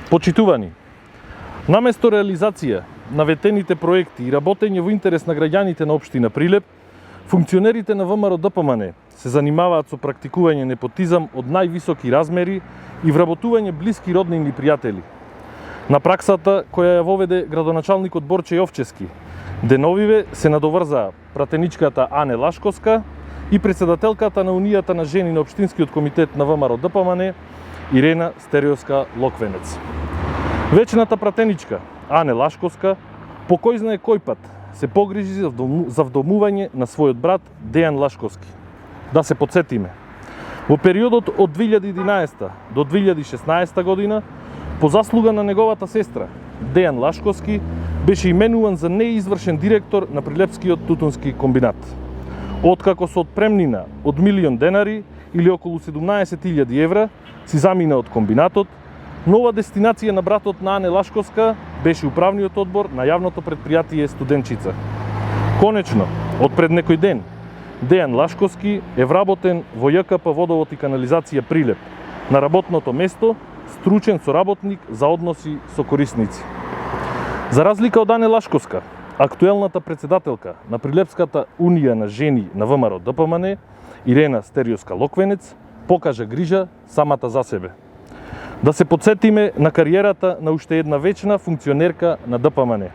Почитувани, наместо реализација на ветените проекти и работење во интерес на граѓаните на општина Прилеп, функционерите на ВМРО-ДПМН се занимаваат со практикување непотизам од највисоки размери и вработување блиски роднини и пријатели. На праксата која ја воведе градоначалникот Борче Јовчевски, деновиве се надоврзаа пратеничката Ане Лашковска и председателката на Унијата на жени на Општинскиот комитет на ВМРО-ДПМН Ирена Стериовска Локвенец. Вечната пратеничка Ане Лашковска по кој знае кој пат се погрижи за вдомување на својот брат Дејан Лашковски. Да се подсетиме, во периодот од 2011 до 2016 година, по заслуга на неговата сестра Дејан Лашковски, беше именуван за неизвршен директор на Прилепскиот тутунски комбинат. Откако со отпремнина од 1.000.000 денари или околу 17.000 евра си замина од комбинатот, нова дестинација на братот на Ане Лашковска беше управниот одбор на јавното предпријатие Студенчица. Конечно, од пред некој ден, Дејан Лашковски е вработен во ЈКП Водовод и канализација Прилеп, на работното место стручен соработник за односи со корисници. За разлика од Ане Лашковска, актуелната председателка на Прилепската Унија на жени на ВМРО-ДПМН, Ирена Стериовска Локвенец, покажа грижа самата за себе. Да се подсетиме на кариерата на уште една вечна функционерка на ДПМН.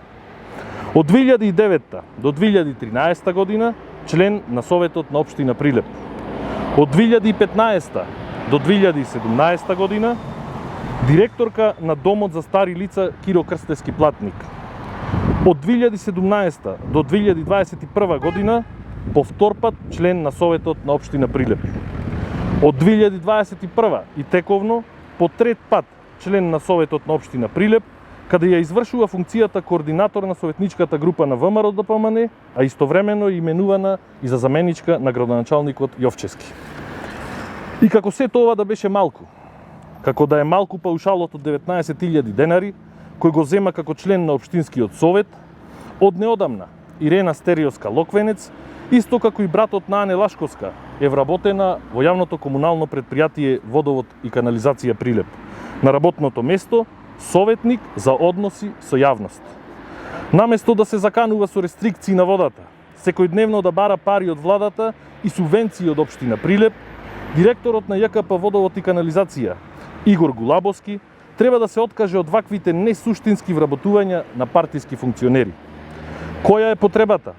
Од 2009 до 2013 година член на Советот на Општина Прилеп. Од 2015 до 2017 година директорка на Домот за стари лица Киро Крстевски Платник. Од 2017 до 2021 година повтор пат член на Советот на Општина Прилеп. Од 2021 и тековно по трет пат член на Советот на Општина Прилеп, каде ја извршува функцијата координатор на советничката група на ВМРО-ДПМН, а истовремено е именувана и за заменичка на градоначалникот Јовчевски. И како сето ова да беше малку, како да е малку паушалот од 19.000 денари, кој го зема како член на Општинскиот совет, од неодамна Ирена Стериовска Локвенец, исто како и братот на Ане Лашковска, е вработена во јавното комунално предпријатие Водовод и канализација Прилеп, на работното место советник за односи со јавност. Наместо да се заканува со рестрикции на водата, секојдневно да бара пари од владата и субвенции од Општина Прилеп, директорот на ЈКП Водовод и канализација Игор Гулабовски треба да се откаже од ваквите несуштински вработувања на партиски функционери. Која е потребата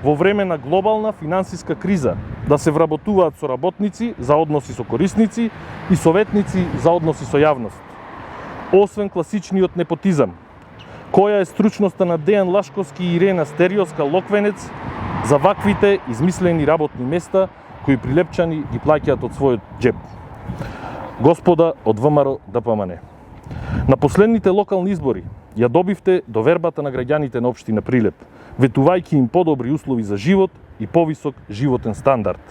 во време на глобална финансиска криза да се вработуваат соработници за односи со корисници и советници за односи со јавност? Освен класичниот непотизам, која е стручноста на Дејан Лашковски и Ирена Стериовска Локвенец за ваквите измислени работни места кои прилепчани ги плаќаат од својот џеп? Господа од ВМРО-ДПМН, на последните локални избори ја добивте довербата на граѓаните на Општина Прилеп, ветувајќи им подобри услови за живот и повисок животен стандард.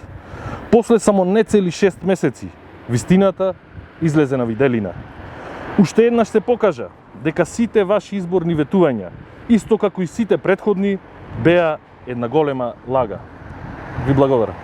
После само нецели 6 месеци, вистината излезе на виделина. Уште еднаш се покажа дека сите ваши изборни ветувања, исто како и сите претходни, беа една голема лага. Ви благодарам.